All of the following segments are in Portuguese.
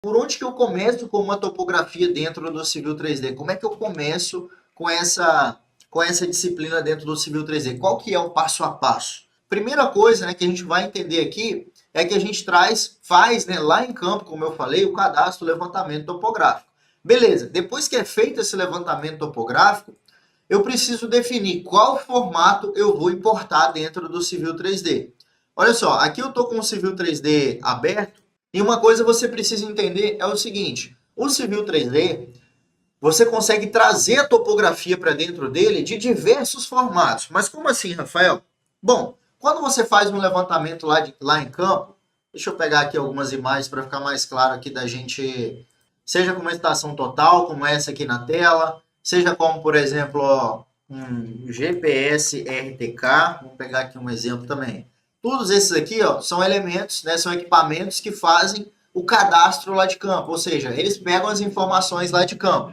Por onde que eu começo com uma topografia dentro do Civil 3D? Como é que eu começo com essa disciplina dentro do Civil 3D? Qual que é o passo a passo? Primeira coisa, né, que a gente vai entender aqui é que a gente faz, né, lá em campo, como eu falei, o cadastro, o levantamento topográfico. Beleza, depois que é feito esse levantamento topográfico, eu preciso definir qual formato eu vou importar dentro do Civil 3D. Olha só, aqui eu estou com o Civil 3D aberto, e uma coisa você precisa entender é o seguinte: o Civil 3D, você consegue trazer a topografia para dentro dele de diversos formatos. Mas como assim, Rafael? Bom, quando você faz um levantamento lá em campo, deixa eu pegar aqui algumas imagens para ficar mais claro aqui da gente, seja com uma estação total, como essa aqui na tela, seja como, por exemplo, ó, um GPS RTK, vamos pegar aqui um exemplo também. Todos esses aqui, ó, são elementos, né, são equipamentos que fazem o cadastro lá de campo, ou seja, eles pegam as informações lá de campo.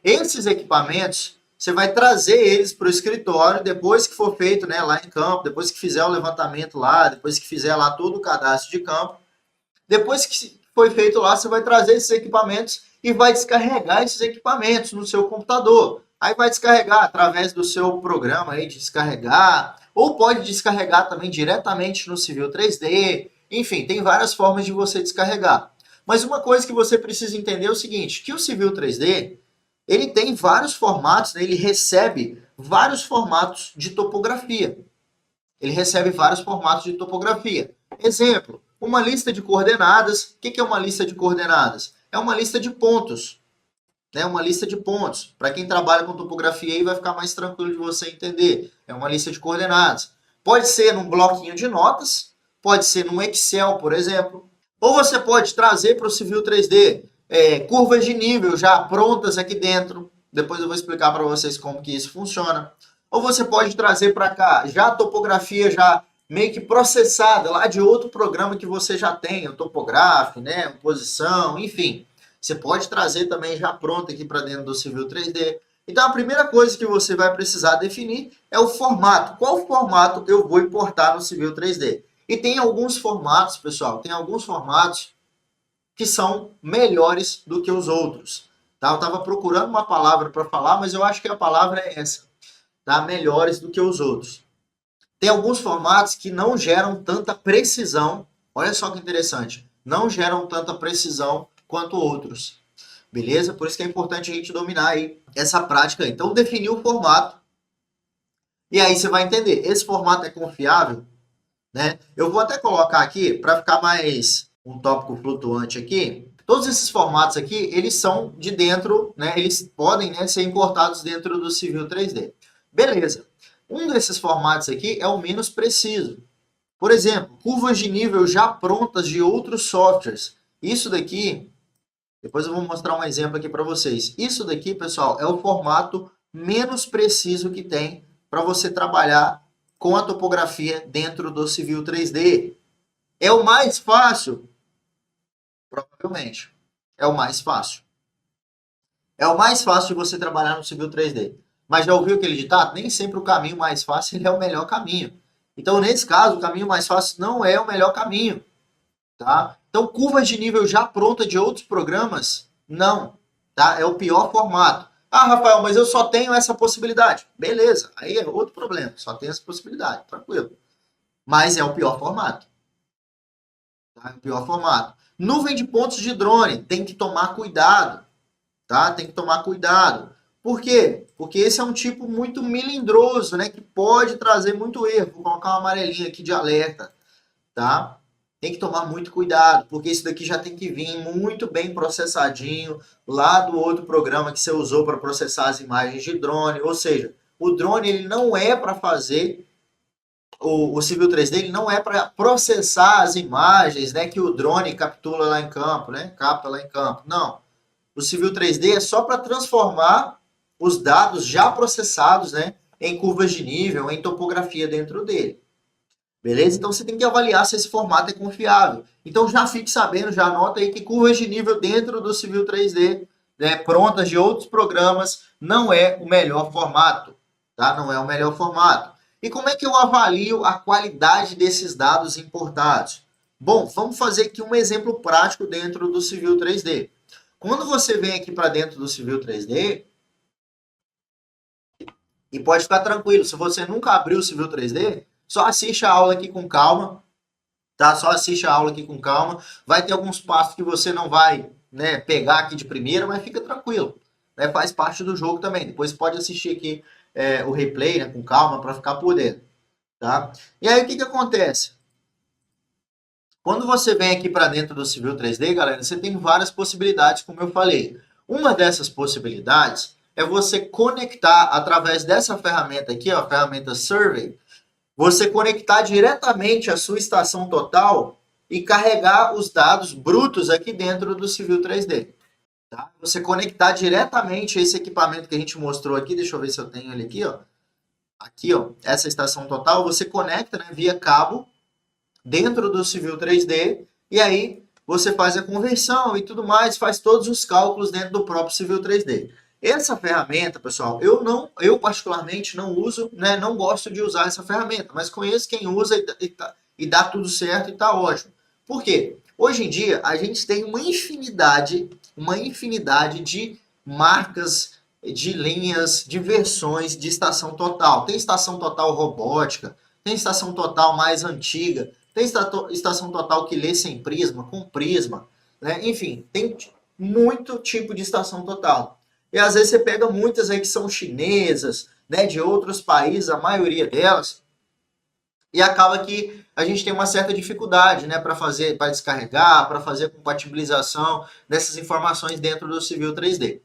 Esses equipamentos, você vai trazer eles para o escritório depois que for feito, né, lá em campo, depois que fizer o levantamento lá, depois que fizer lá todo o cadastro de campo. Depois que foi feito lá, você vai trazer esses equipamentos e vai descarregar esses equipamentos no seu computador. Aí vai descarregar através do seu programa aí de descarregar, ou pode descarregar também diretamente no Civil 3D. Enfim, tem várias formas de você descarregar. Mas uma coisa que você precisa entender é o seguinte, que o Civil 3D, ele tem vários formatos, né? Ele recebe vários formatos de topografia. Ele recebe vários formatos de topografia. Exemplo, uma lista de coordenadas. O que é uma lista de coordenadas? É uma lista de pontos. Né? Uma lista de pontos. Para quem trabalha com topografia aí vai ficar mais tranquilo de você entender. É uma lista de coordenadas. Pode ser num bloquinho de notas, pode ser num Excel, por exemplo. Ou você pode trazer para o Civil 3D curvas de nível já prontas aqui dentro. Depois eu vou explicar para vocês como que isso funciona. Ou você pode trazer para cá já a topografia já meio que processada lá de outro programa que você já tem, o topográfico, né, posição, enfim. Você pode trazer também já pronto aqui para dentro do Civil 3D. Então a primeira coisa que você vai precisar definir é o formato. Qual formato eu vou importar no Civil 3D? E tem alguns formatos, pessoal, tem alguns formatos que são melhores do que os outros. Tá? Eu estava procurando uma palavra para falar, mas eu acho que a palavra é essa. Tá? Melhores do que os outros. Tem alguns formatos que não geram tanta precisão. Olha só que interessante. Não geram tanta precisão quanto outros. Beleza? Por isso que é importante a gente dominar aí essa prática. Então, definir o formato. E aí você vai entender. Esse formato é confiável? Né? Eu vou até colocar aqui, para ficar mais um tópico flutuante aqui. Todos esses formatos aqui, eles são de dentro, né? Eles podem, né, ser importados dentro do Civil 3D. Beleza. Um desses formatos aqui é o menos preciso. Por exemplo, curvas de nível já prontas de outros softwares. Isso daqui, depois eu vou mostrar um exemplo aqui para vocês. Isso daqui, pessoal, é o formato menos preciso que tem para você trabalhar com a topografia dentro do Civil 3D. É o mais fácil? Provavelmente. É o mais fácil. É o mais fácil de você trabalhar no Civil 3D. Mas já ouviu aquele ditado? Nem sempre o caminho mais fácil é o melhor caminho. Então, nesse caso, o caminho mais fácil não é o melhor caminho. Tá? Então, curvas de nível já pronta de outros programas, não. Tá? É o pior formato. Ah, Rafael, mas eu só tenho essa possibilidade. Beleza, aí é outro problema. Só tem essa possibilidade, tranquilo. Mas é o pior formato. Tá? É o pior formato. Nuvem de pontos de drone, tem que tomar cuidado. Tá? Tem que tomar cuidado. Por quê? Porque esse é um tipo muito melindroso, né? Que pode trazer muito erro. Vou colocar uma amarelinha aqui de alerta. Tá? Tem que tomar muito cuidado, porque isso daqui já tem que vir muito bem processadinho lá do outro programa que você usou para processar as imagens de drone. Ou seja, o drone ele não é para fazer, o Civil 3D ele não é para processar as imagens, né, que o drone captura lá em campo, né, capta lá em campo. Não. O Civil 3D é só para transformar os dados já processados, né, em curvas de nível, em topografia dentro dele. Beleza? Então você tem que avaliar se esse formato é confiável. Então já fique sabendo, já anota aí que curvas de nível dentro do Civil 3D, né, prontas de outros programas, não é o melhor formato. Tá? Não é o melhor formato. E como é que eu avalio a qualidade desses dados importados? Bom, vamos fazer aqui um exemplo prático dentro do Civil 3D. Quando você vem aqui para dentro do Civil 3D, e pode ficar tranquilo, se você nunca abriu o Civil 3D, só assiste a aula aqui com calma, tá? Só assiste a aula aqui com calma. Vai ter alguns passos que você não vai, né, pegar aqui de primeira, mas fica tranquilo, né? Faz parte do jogo também. Depois pode assistir aqui o replay, né, com calma para ficar por dentro, tá? E aí o que que acontece? Quando você vem aqui para dentro do Civil 3D, galera, você tem várias possibilidades, como eu falei. Uma dessas possibilidades é você conectar através dessa ferramenta aqui, ó, a ferramenta Survey, você conectar diretamente a sua estação total e carregar os dados brutos aqui dentro do Civil 3D. Tá? Você conectar diretamente esse equipamento que a gente mostrou aqui, deixa eu ver se eu tenho ele aqui, ó. Aqui, ó, essa estação total, você conecta, né, via cabo dentro do Civil 3D e aí você faz a conversão e tudo mais, faz todos os cálculos dentro do próprio Civil 3D. Essa ferramenta, pessoal, eu particularmente não uso, né, não gosto de usar essa ferramenta, mas conheço quem usa e dá tudo certo e está ótimo. Por quê? Hoje em dia a gente tem uma infinidade de marcas, de linhas, de versões de estação total. Tem estação total robótica, tem estação total mais antiga, tem estação total que lê sem prisma, com prisma, né? Enfim, tem muito tipo de estação total. E às vezes você pega muitas aí que são chinesas, né, de outros países, a maioria delas, e acaba que a gente tem uma certa dificuldade, né, para fazer, para descarregar, para fazer a compatibilização dessas informações dentro do Civil 3D.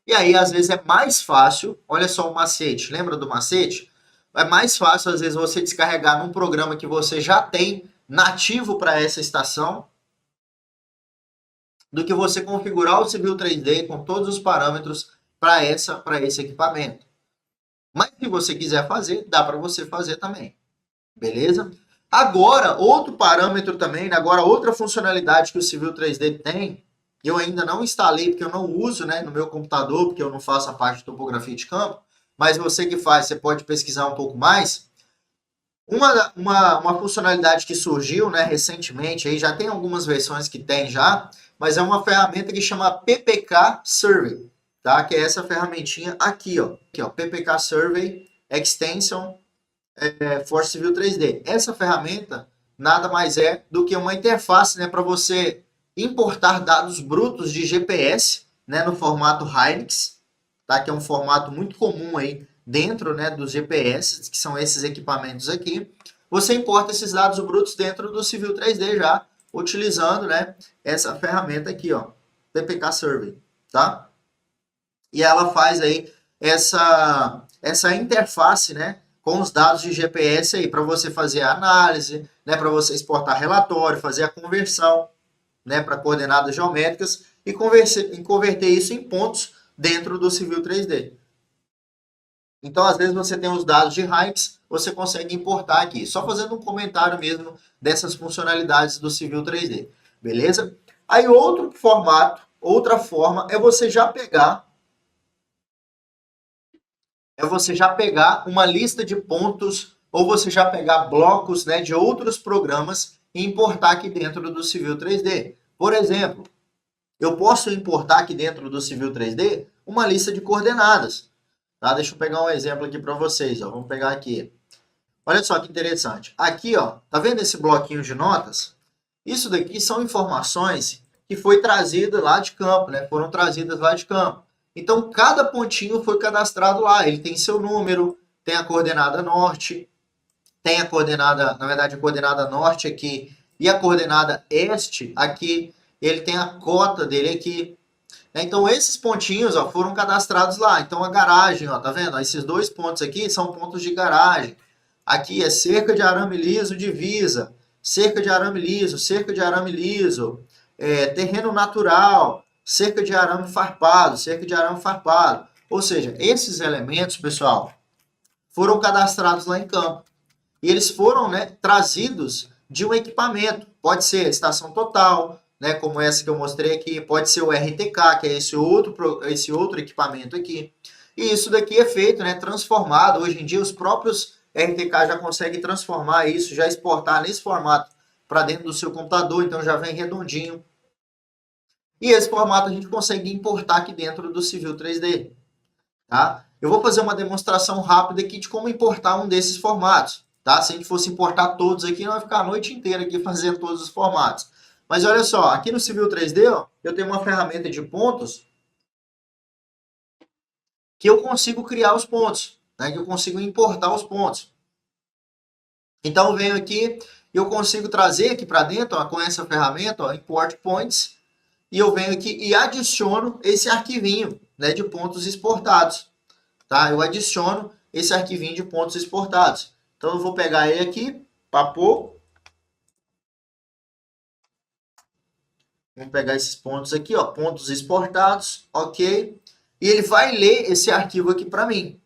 E aí, às vezes, é mais fácil, olha só o macete, lembra do macete? É mais fácil, às vezes, você descarregar num programa que você já tem nativo para essa estação, do que você configurar o Civil 3D com todos os parâmetros para esse equipamento. Mas se você quiser fazer, dá para você fazer também. Beleza? Agora, outro parâmetro também, né? Agora outra funcionalidade que o Civil 3D tem, eu ainda não instalei porque eu não uso, né, no meu computador, porque eu não faço a parte de topografia de campo, mas você que faz, você pode pesquisar um pouco mais. Uma funcionalidade que surgiu, né, recentemente, aí já tem algumas versões que tem já, mas é uma ferramenta que chama PPK Survey, tá? Que é essa ferramentinha aqui, ó, PPK Survey Extension for Civil 3D. Essa ferramenta nada mais é do que uma interface, né, para você importar dados brutos de GPS, né, no formato Hynix, tá? Que é um formato muito comum aí dentro, né, dos GPS, que são esses equipamentos aqui. Você importa esses dados brutos dentro do Civil 3D já, utilizando, né, essa ferramenta aqui, ó, PPK Survey, tá? E ela faz aí essa interface, né, com os dados de GPS aí para você fazer a análise, né, para você exportar relatório, fazer a conversão, né, para coordenadas geométricas e converter isso em pontos dentro do Civil 3D. Então, às vezes você tem os dados de Hynix, você consegue importar aqui. Só fazendo um comentário mesmo dessas funcionalidades do Civil 3D, beleza? Aí outro formato, outra forma é você já pegar uma lista de pontos ou você já pegar blocos, né, de outros programas e importar aqui dentro do Civil 3D. Por exemplo, eu posso importar aqui dentro do Civil 3D uma lista de coordenadas. Tá? Deixa eu pegar um exemplo aqui para vocês. Ó. Vamos pegar aqui. Olha só que interessante. Aqui, ó, tá vendo esse bloquinho de notas? Isso daqui são informações que foi trazida lá de campo, né? Foram trazidas lá de campo. Então, cada pontinho foi cadastrado lá. Ele tem seu número, tem a coordenada norte, tem a coordenada, na verdade, a coordenada norte aqui e a coordenada este aqui. Ele tem a cota dele aqui. Então, esses pontinhos, ó, foram cadastrados lá. Então, a garagem, ó, tá vendo? Esses dois pontos aqui são pontos de garagem. Aqui é cerca de arame liso, divisa. Cerca de arame liso, cerca de arame liso. Terreno natural, cerca de arame farpado, cerca de arame farpado. Ou seja, esses elementos, pessoal, foram cadastrados lá em campo. E eles foram, né, trazidos de um equipamento. Pode ser a estação total, né, como essa que eu mostrei aqui, pode ser o RTK, que é esse outro equipamento aqui. E isso daqui é feito, né, transformado. Hoje em dia, os próprios RTK já conseguem transformar isso, já exportar nesse formato para dentro do seu computador, então já vem redondinho. E esse formato a gente consegue importar aqui dentro do Civil 3D. Tá? Eu vou fazer uma demonstração rápida aqui de como importar um desses formatos. Tá? Se a gente fosse importar todos aqui, nós vai ficar a noite inteira aqui fazendo todos os formatos. Mas olha só, aqui no Civil 3D, ó, eu tenho uma ferramenta de pontos que eu consigo criar os pontos, né? Que eu consigo importar os pontos. Então eu venho aqui e eu consigo trazer aqui para dentro, ó, com essa ferramenta, ó, Import Points, e eu venho aqui e adiciono esse arquivinho, né, de pontos exportados. Tá? Eu adiciono esse arquivinho de pontos exportados. Então eu vou pegar ele aqui, papou. Vamos pegar esses pontos aqui, ó, pontos exportados, ok? E ele vai ler esse arquivo aqui para mim.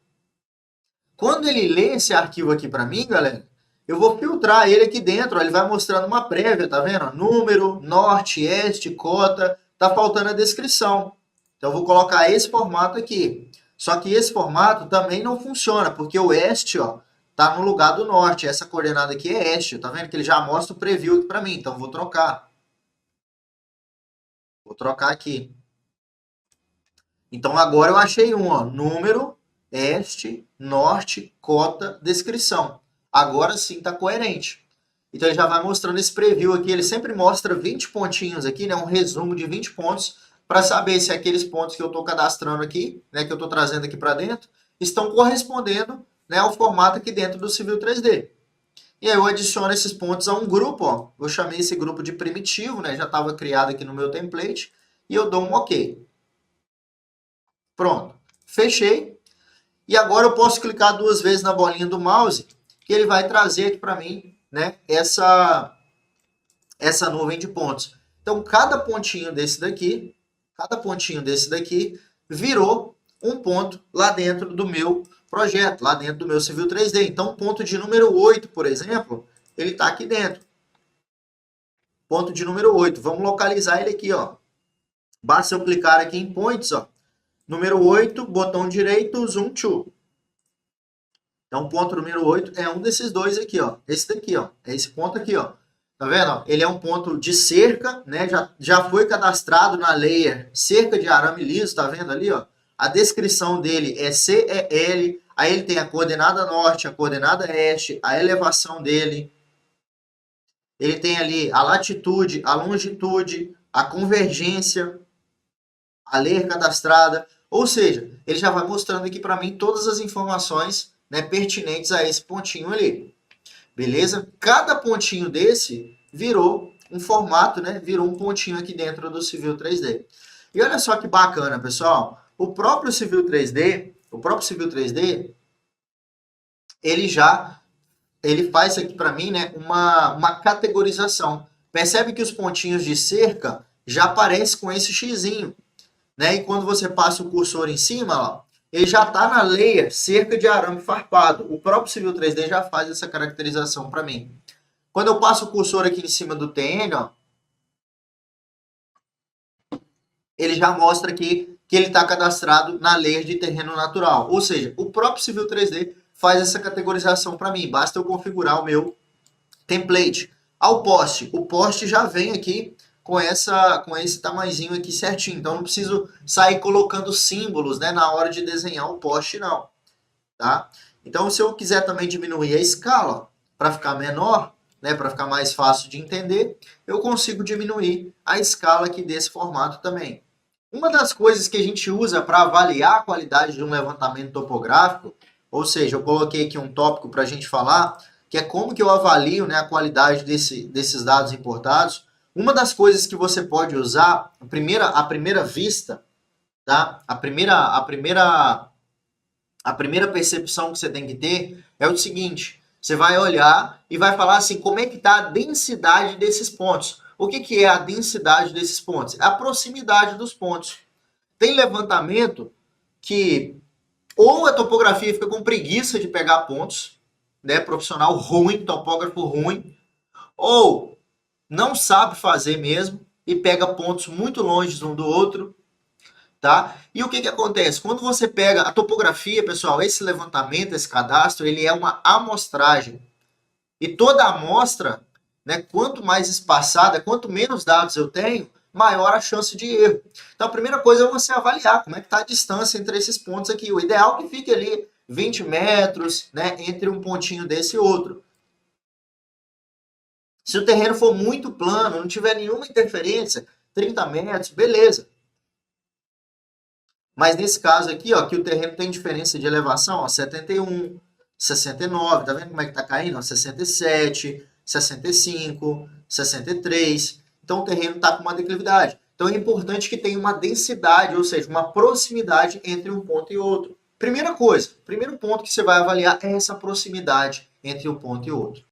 Quando ele lê esse arquivo aqui para mim, galera, eu vou filtrar ele aqui dentro, ó, ele vai mostrando uma prévia, tá vendo? Número, norte, este, cota, tá faltando a descrição. Então eu vou colocar esse formato aqui. Só que esse formato também não funciona, porque o este, ó, tá no lugar do norte. Essa coordenada aqui é este, tá vendo que ele já mostra o preview aqui para mim, então eu vou trocar. Vou trocar aqui. Então agora eu achei um, ó, número, este, norte, cota, descrição. Agora sim está coerente. Então ele já vai mostrando esse preview aqui, ele sempre mostra 20 pontinhos aqui, né, um resumo de 20 pontos, para saber se aqueles pontos que eu estou cadastrando aqui, né, que eu estou trazendo aqui para dentro, estão correspondendo, né, ao formato aqui dentro do Civil 3D. E aí eu adiciono esses pontos a um grupo, ó, eu chamei esse grupo de primitivo, né, já estava criado aqui no meu template, e eu dou um OK. Pronto, fechei. E agora eu posso clicar 2 vezes na bolinha do mouse, que ele vai trazer aqui para mim, né, essa nuvem de pontos. Então, cada pontinho desse daqui virou um ponto lá dentro do meu projeto, lá dentro do meu Civil 3D. Então, o ponto de número 8, por exemplo, ele está aqui dentro. Ponto de número 8. Vamos localizar ele aqui, ó. Basta eu clicar aqui em Points, ó. Número 8, botão direito, Zoom to. Então, o ponto número 8 é um desses dois aqui, ó. Esse daqui, ó. É esse ponto aqui, ó. Tá vendo? Ele é um ponto de cerca, né? Já foi cadastrado na layer cerca de arame liso, tá vendo ali, ó? A descrição dele é CEL, aí ele tem a coordenada norte, a coordenada este, a elevação dele. Ele tem ali a latitude, a longitude, a convergência, a layer cadastrada. Ou seja, ele já vai mostrando aqui para mim todas as informações, né, pertinentes a esse pontinho ali. Beleza? Cada pontinho desse virou um formato, né? Virou um pontinho aqui dentro do Civil 3D. E olha só que bacana, pessoal. O próprio Civil 3D, ele faz aqui para mim, né, uma categorização. Percebe que os pontinhos de cerca já aparecem com esse xizinho, né? E quando você passa o cursor em cima, ó, ele já está na layer cerca de arame farpado. O próprio Civil 3D já faz essa caracterização para mim. Quando eu passo o cursor aqui em cima do TN, ó, ele já mostra aqui que ele está cadastrado na layer de terreno natural. Ou seja, o próprio Civil 3D faz essa categorização para mim. Basta eu configurar o meu template. Ao poste, o poste já vem aqui com esse tamanhozinho aqui certinho. Então não preciso sair colocando símbolos, né, na hora de desenhar o poste, não. Tá? Então, se eu quiser também diminuir a escala para ficar menor, né, para ficar mais fácil de entender, eu consigo diminuir a escala aqui desse formato também. Uma das coisas que a gente usa para avaliar a qualidade de um levantamento topográfico, ou seja, eu coloquei aqui um tópico para a gente falar, que é como que eu avalio, né, a qualidade desses dados importados. Uma das coisas que você pode usar, a primeira vista, tá? A primeira percepção que você tem que ter é o seguinte: você vai olhar e vai falar assim, como é que está a densidade desses pontos. O que é a densidade desses pontos? É a proximidade dos pontos. Tem levantamento que ou a topografia fica com preguiça de pegar pontos, né, profissional ruim, topógrafo ruim, ou não sabe fazer mesmo e pega pontos muito longe um do outro, tá? E o que acontece? Quando você pega a topografia, pessoal, esse levantamento, esse cadastro, ele é uma amostragem. E toda amostra, né? Quanto mais espaçada, quanto menos dados eu tenho, maior a chance de erro. Então, a primeira coisa é você avaliar como é que está a distância entre esses pontos aqui. O ideal é que fique ali 20 metros, né, entre um pontinho desse e outro. Se o terreno for muito plano, não tiver nenhuma interferência, 30 metros, beleza. Mas nesse caso aqui, ó, que o terreno tem diferença de elevação, ó, 71, 69, tá vendo como é que tá caindo? Ó, 67, 65, 63. Então o terreno está com uma declividade. Então é importante que tenha uma densidade, ou seja, uma proximidade entre um ponto e outro. Primeira coisa, primeiro ponto que você vai avaliar é essa proximidade entre um ponto e outro.